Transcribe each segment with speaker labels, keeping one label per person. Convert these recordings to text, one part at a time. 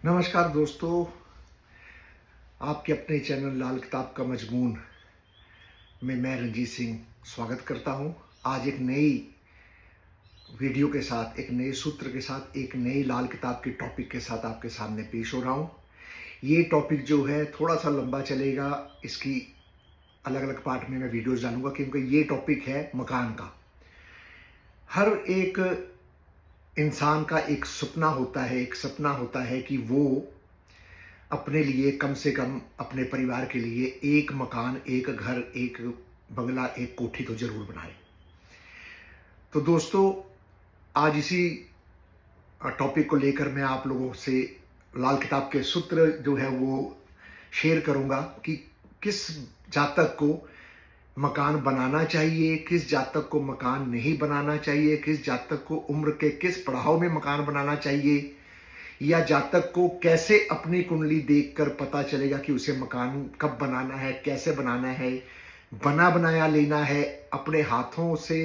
Speaker 1: नमस्कार दोस्तों, आपके अपने चैनल लाल किताब का मजमून में मैं रंजीत सिंह स्वागत करता हूं। आज एक नई वीडियो के साथ, एक नए सूत्र के साथ, एक नई लाल किताब के टॉपिक के साथ आपके सामने पेश हो रहा हूं। ये टॉपिक जो है थोड़ा सा लंबा चलेगा, इसकी अलग अलग पार्ट में मैं वीडियोस डालूंगा क्योंकि ये टॉपिक है मकान का। हर एक इंसान का एक सपना होता है कि वो अपने लिए कम से कम अपने परिवार के लिए एक मकान, एक घर, एक बंगला, एक कोठी तो जरूर बनाए। तो दोस्तों, आज इसी टॉपिक को लेकर मैं आप लोगों से लाल किताब के सूत्र जो है वो शेयर करूंगा कि किस जातक को मकान बनाना चाहिए, किस जातक को मकान नहीं बनाना चाहिए, किस जातक को उम्र के किस पड़ाव में मकान बनाना चाहिए, या जातक को कैसे अपनी कुंडली देखकर पता चलेगा कि उसे मकान कब बनाना है, कैसे बनाना है, बना बनाया लेना है, अपने हाथों से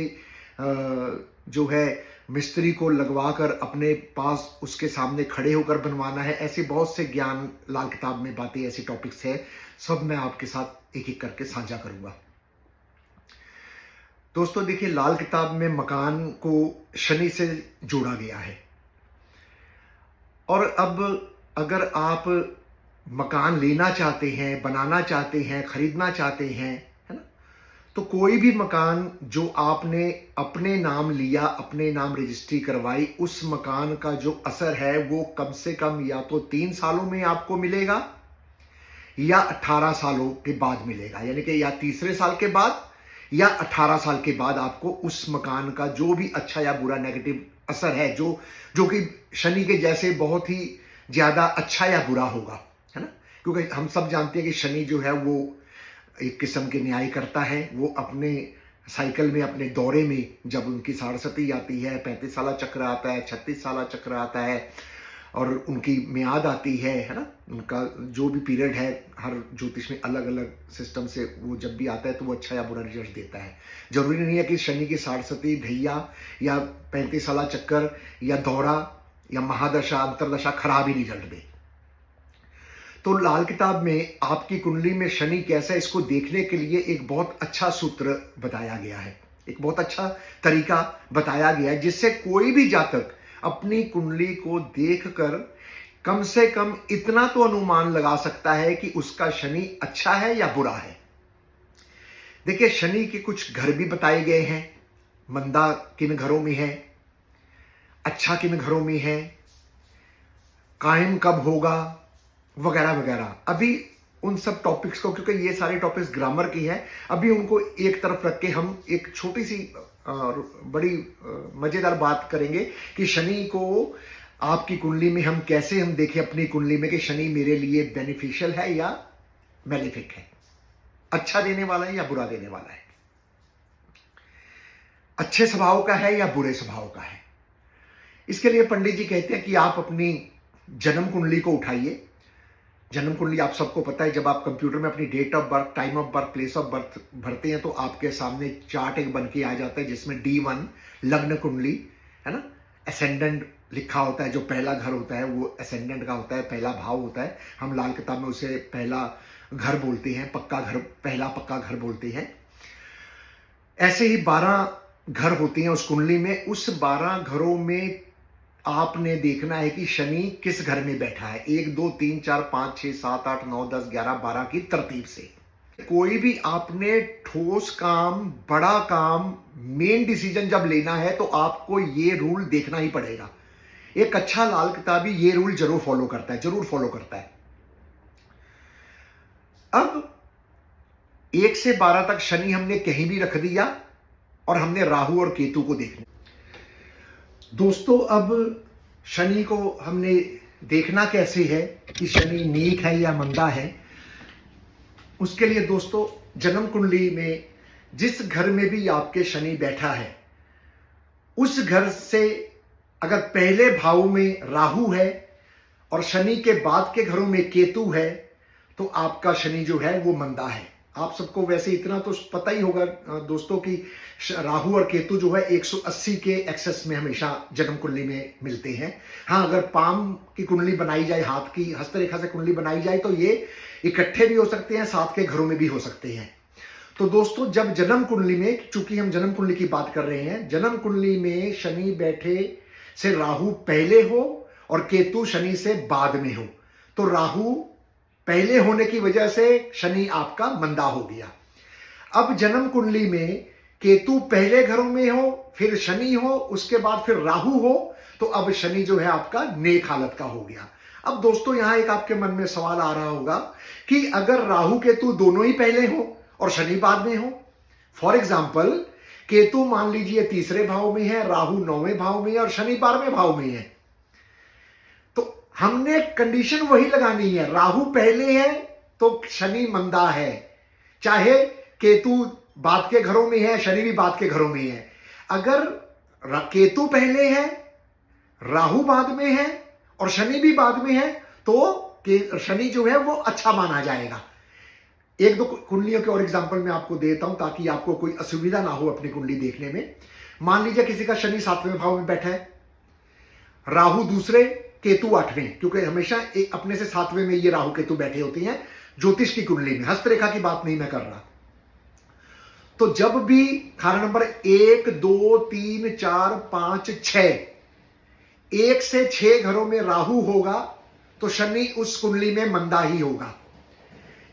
Speaker 1: जो है मिस्त्री को लगवाकर अपने पास उसके सामने खड़े होकर बनवाना है। ऐसे बहुत से ज्ञान लाल किताब में बातें, ऐसी टॉपिक्स है, सब मैं आपके साथ एक एक करके साझा करूंगा। दोस्तों देखिए, लाल किताब में मकान को शनि से जोड़ा गया है और अब अगर आप मकान लेना चाहते हैं, बनाना चाहते हैं, खरीदना चाहते हैं, है ना, तो कोई भी मकान जो आपने अपने नाम लिया, अपने नाम रजिस्ट्री करवाई, उस मकान का जो असर है वो कम से कम या तो 3 सालों में आपको मिलेगा या 18 सालों के बाद मिलेगा। यानी कि या तीसरे साल के बाद या 18 साल के बाद आपको उस मकान का जो भी अच्छा या बुरा नेगेटिव असर है, जो कि शनि के जैसे बहुत ही ज्यादा अच्छा या बुरा होगा, है ना। क्योंकि हम सब जानते हैं कि शनि जो है वो एक किस्म के न्याय करता है। वो अपने साइकिल में, अपने दौरे में, जब उनकी 67 आती है, 35 साला चक्र आता है, 36 साला चक्र आता है और उनकी मियाद आती है ना, उनका जो भी पीरियड है, हर ज्योतिष में अलग अलग सिस्टम से वो जब भी आता है तो वो अच्छा या बुरा रिजल्ट देता है। जरूरी नहीं है कि शनि की 67 ढैया या 35 साला चक्कर या दौरा या महादशा, अंतरदशा खराब ही रिजल्ट दे। तो लाल किताब में आपकी कुंडली में शनि कैसा है, इसको देखने के लिए एक बहुत अच्छा सूत्र बताया गया है, एक बहुत अच्छा तरीका बताया गया है, जिससे कोई भी जातक अपनी कुंडली को देखकर कम से कम इतना तो अनुमान लगा सकता है कि उसका शनि अच्छा है या बुरा है। देखिए, शनि के कुछ घर भी बताए गए हैं, मंदा किन घरों में है, अच्छा किन घरों में है, कायम कब होगा, वगैरह वगैरह। अभी उन सब टॉपिक्स को, क्योंकि ये सारे टॉपिक्स ग्रामर की है, अभी उनको एक तरफ रख के हम एक छोटी सी बड़ी मजेदार बात करेंगे कि शनि को आपकी कुंडली में हम कैसे देखें अपनी कुंडली में कि शनि मेरे लिए बेनिफिशियल है या मैलेफिक है, अच्छा देने वाला है या बुरा देने वाला है, अच्छे स्वभाव का है या बुरे स्वभाव का है। इसके लिए पंडित जी कहते हैं कि आप अपनी जन्म कुंडली को उठाइए। जन्म कुंडली आप सबको पता है, जब आप कंप्यूटर में अपनी date of birth, time of birth, place of birth भरते हैं तो आपके सामने चार्ट एक बन के आ जाता है जिसमें D1 लग्न कुंडली, है ना, असेंडेंट लिखा होता है। जो पहला घर होता है वो असेंडेंट का होता है, पहला भाव होता है। हम लाल किताब में उसे पहला घर बोलते हैं, पक्का घर, पहला पक्का घर बोलते हैं। ऐसे ही 12 घर होते हैं उस कुंडली में। उस 12 घरों में आपने देखना है कि शनि किस घर में बैठा है, 1 2 3 4 5 6 7 8 9 10 11 12 की तरतीब से। कोई भी आपने ठोस काम, बड़ा काम, मेन डिसीजन जब लेना है तो आपको ये रूल देखना ही पड़ेगा। एक अच्छा लाल किताबी ये रूल जरूर फॉलो करता है, जरूर फॉलो करता है। अब 1 से 12 तक शनि हमने कहीं भी रख दिया और हमने राहु और केतु को देखना। दोस्तों, अब शनि को हमने देखना कैसे है कि शनि नीक है या मंदा है। उसके लिए दोस्तों, जन्म कुंडली में जिस घर में भी आपके शनि बैठा है, उस घर से अगर पहले भाव में राहु है और शनि के बाद के घरों में केतु है तो आपका शनि जो है वो मंदा है। आप सबको वैसे इतना तो पता ही होगा दोस्तों कि राहु और केतु जो है 180 के एक्सेस में हमेशा जन्म कुंडली में मिलते हैं। हाँ, अगर पाम की कुंडली बनाई जाए, हाथ की हस्तरेखा से कुंडली बनाई जाए तो ये इकट्ठे भी हो सकते हैं, साथ के घरों में भी हो सकते हैं। तो दोस्तों, जब जन्म कुंडली में, चूंकि हम जन्म कुंडली की बात कर रहे हैं, जन्म कुंडली में शनि बैठे से राहु पहले हो और केतु शनि से बाद में हो, तो राहु पहले होने की वजह से शनि आपका मंदा हो गया। अब जन्म कुंडली में केतु पहले घरों में हो, फिर शनि हो, उसके बाद फिर राहु हो, तो अब शनि जो है आपका नेक हालत का हो गया। अब दोस्तों, यहां एक आपके मन में सवाल आ रहा होगा कि अगर राहु केतु दोनों ही पहले हो और शनि बाद में हो, फॉर एग्जाम्पल केतु मान लीजिए तीसरे भाव में है, राहु 9वें भाव में है और शनि 12वें भाव में है, तो हमने कंडीशन वही लगानी है, राहु पहले है तो शनि मंदा है, चाहे केतु बाद के घरों में है, शनि भी बाद के घरों में है। अगर केतु पहले है, राहु बाद में है और शनि भी बाद में है, तो शनि जो है वो अच्छा माना जाएगा। एक दो कुंडलियों के और एग्जांपल मैं आपको देता हूं ताकि आपको कोई असुविधा ना हो अपनी कुंडली देखने में। मान लीजिए किसी का शनि 7वें भाव में बैठा है, राहु दूसरे, केतु 8वें, क्योंकि हमेशा एक अपने से 7वें में ये राहु केतु बैठे होते हैं ज्योतिष की कुंडली में, हस्तरेखा की बात नहीं मैं कर रहा। तो जब भी खाना नंबर 1 2 3 4 5 6, 1 से 6 घरों में राहु होगा तो शनि उस कुंडली में मंदा ही होगा।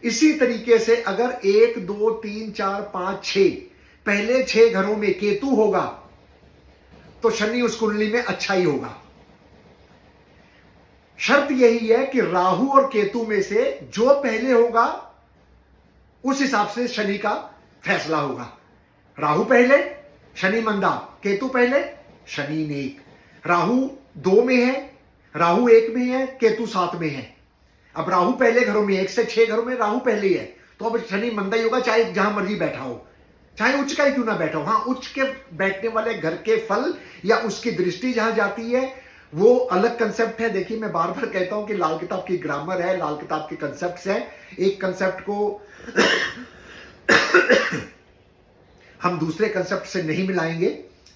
Speaker 1: इसी तरीके से अगर 1 2 3 4 5 6 पहले 6 घरों में केतु होगा तो शनि उस कुंडली में अच्छा ही होगा। शर्त यही है कि राहु और केतु में से जो पहले होगा उस हिसाब से शनि का फैसला होगा। राहु पहले, शनि मंदा, केतु पहले, शनि नेक। राहु 2 में है, राहु 1 में है, केतु 7 में है। अब राहु पहले घरों में, 1 से 6 घरों में राहु पहले ही है, तो अब शनि मंदा ही होगा, चाहे जहां मर्जी बैठा हो, चाहे उच्च का ही क्यों ना बैठा हो। हाँ, उच्च के बैठने वाले घर के फल या उसकी दृष्टि जहां जाती है वो अलग कंसेप्ट है। देखिए, मैं बार बार कहता हूं कि लाल किताब की ग्रामर है, लाल किताब के कंसेप्ट है, एक कंसेप्ट को हम दूसरे कंसेप्ट से नहीं मिलाएंगे।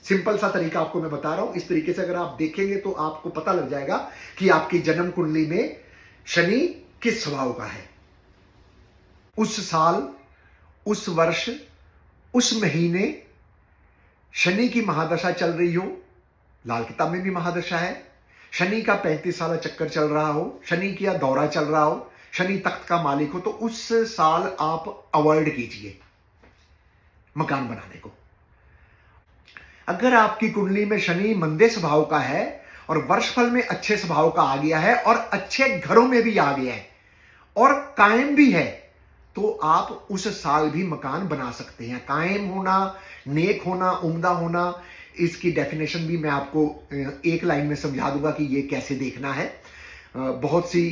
Speaker 1: सिंपल सा तरीका आपको मैं बता रहा हूं, इस तरीके से अगर आप देखेंगे तो आपको पता लग जाएगा कि आपकी जन्म कुंडली में शनि किस स्वभाव का है। उस साल, उस वर्ष, उस महीने शनि की महादशा चल रही हो, लाल किताब में भी महादशा है, शनि का 35 साल चक्कर चल रहा हो, शनि का दौरा चल रहा हो, शनि तख्त का मालिक हो, तो उस साल आप अवॉइड कीजिए मकान बनाने को। अगर आपकी कुंडली में शनि मंदे स्वभाव का है और वर्षफल में अच्छे स्वभाव का आ गया है और अच्छे घरों में भी आ गया है और कायम भी है, तो आप उस साल भी मकान बना सकते हैं। कायम होना, नेक होना, उम्दा होना, इसकी डेफिनेशन भी मैं आपको एक लाइन में समझा दूंगा कि ये कैसे देखना है। बहुत सी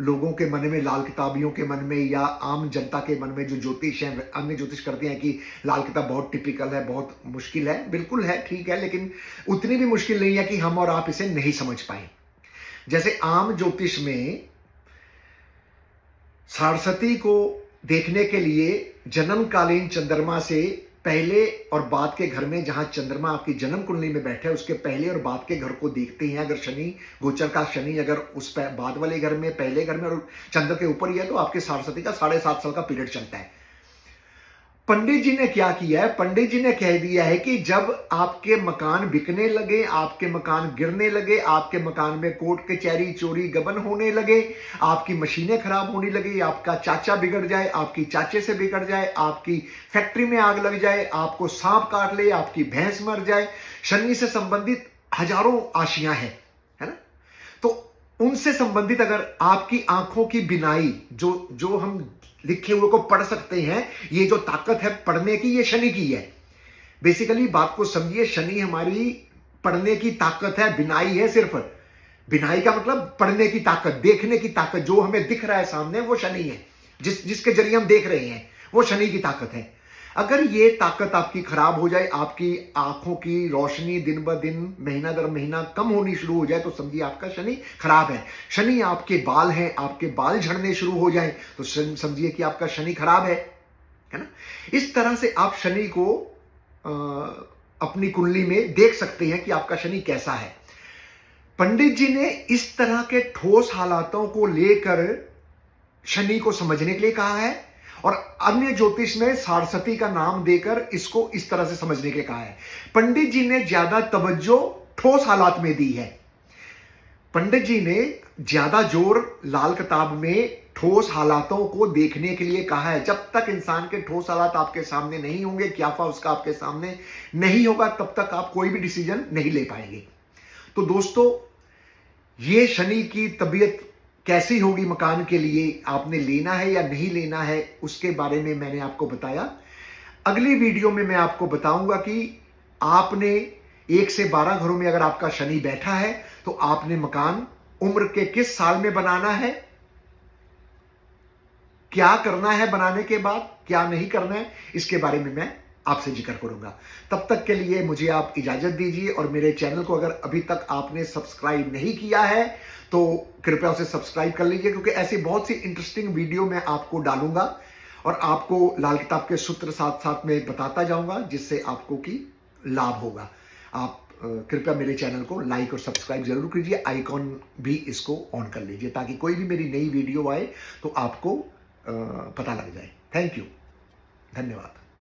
Speaker 1: लोगों के मन में, लाल किताबियों के मन में या आम जनता के मन में जो ज्योतिष हैं, अन्य ज्योतिष करते हैं कि लाल किताब बहुत टिपिकल है, बहुत मुश्किल है। बिल्कुल है, ठीक है, लेकिन उतनी भी मुश्किल नहीं है कि हम और आप इसे नहीं समझ पाए। जैसे आम ज्योतिष में सरस्वती को देखने के लिए जन्मकालीन चंद्रमा से पहले और बाद के घर में, जहां चंद्रमा आपकी जन्म कुंडली में बैठे है, उसके पहले और बाद के घर को देखते हैं। अगर शनि, गोचर का शनि अगर उस बाद वाले घर में, पहले घर में और चंद्र के ऊपर ही है, तो आपके सरस्वती का 7.5 साल का पीरियड चलता है। पंडित जी ने क्या किया है, पंडित जी ने कह दिया है कि जब आपके मकान बिकने लगे, आपके मकान गिरने लगे, आपके मकान में कोर्ट कचहरी, चोरी गबन होने लगे, आपकी मशीनें खराब होने लगी, आपका चाचा बिगड़ जाए, आपकी चाचे से बिगड़ जाए, आपकी फैक्ट्री में आग लग जाए, आपको सांप काट ले, आपकी भैंस मर जाए, शनि से संबंधित हजारों आशियां हैं, है ना। तो उनसे संबंधित अगर आपकी आंखों की बिनाई, जो हम लिखे हुए को पढ़ सकते हैं, ये जो ताकत है पढ़ने की, ये शनि की है। बेसिकली बात को समझिए, शनि हमारी पढ़ने की ताकत है, बिनाई है सिर्फ। बिनाई का मतलब पढ़ने की ताकत, देखने की ताकत, जो हमें दिख रहा है सामने वो शनि है, जिसके जरिए हम देख रहे हैं वो शनि की ताकत है। अगर ये ताकत आपकी खराब हो जाए, आपकी आंखों की रोशनी दिन ब दिन, महीना दर महीना कम होनी शुरू हो जाए, तो समझिए आपका शनि खराब है। शनि आपके बाल हैं, आपके बाल झड़ने शुरू हो जाए तो समझिए कि आपका शनि खराब है। है ना। इस तरह से आप शनि को अपनी कुंडली में देख सकते हैं कि आपका शनि कैसा है। पंडित जी ने इस तरह के ठोस हालातों को लेकर शनि को समझने के लिए कहा है, और अन्य ज्योतिष ने सारस्वती का नाम देकर इसको इस तरह से समझने के लिए कहा है। पंडित जी ने ज्यादा तवज्जो ठोस हालात में दी है। पंडित जी ने ज्यादा जोर लाल किताब में ठोस हालातों को देखने के लिए कहा है। जब तक इंसान के ठोस हालात आपके सामने नहीं होंगे, क्याफा उसका आपके सामने नहीं होगा, तब तक आप कोई भी डिसीजन नहीं ले पाएंगे। तो दोस्तों, ये शनि की तबीयत कैसी होगी मकान के लिए, आपने लेना है या नहीं लेना है, उसके बारे में मैंने आपको बताया। अगली वीडियो में मैं आपको बताऊंगा कि आपने 1 से 12 घरों में अगर आपका शनि बैठा है तो आपने मकान उम्र के किस साल में बनाना है, क्या करना है बनाने के बाद, क्या नहीं करना है, इसके बारे में मैं आपसे जिक्र करूंगा। तब तक के लिए मुझे आप इजाजत दीजिए, और मेरे चैनल को अगर अभी तक आपने सब्सक्राइब नहीं किया है तो कृपया उसे सब्सक्राइब कर लीजिए, क्योंकि ऐसी बहुत सी इंटरेस्टिंग वीडियो मैं आपको डालूंगा और आपको लाल किताब के सूत्र साथ साथ में बताता जाऊंगा, जिससे आपको की लाभ होगा। आप कृपया मेरे चैनल को लाइक और सब्सक्राइब जरूर कीजिए, आइकॉन भी इसको ऑन कर लीजिए, ताकि कोई भी मेरी नई वीडियो आए तो आपको पता लग जाए। थैंक यू, धन्यवाद।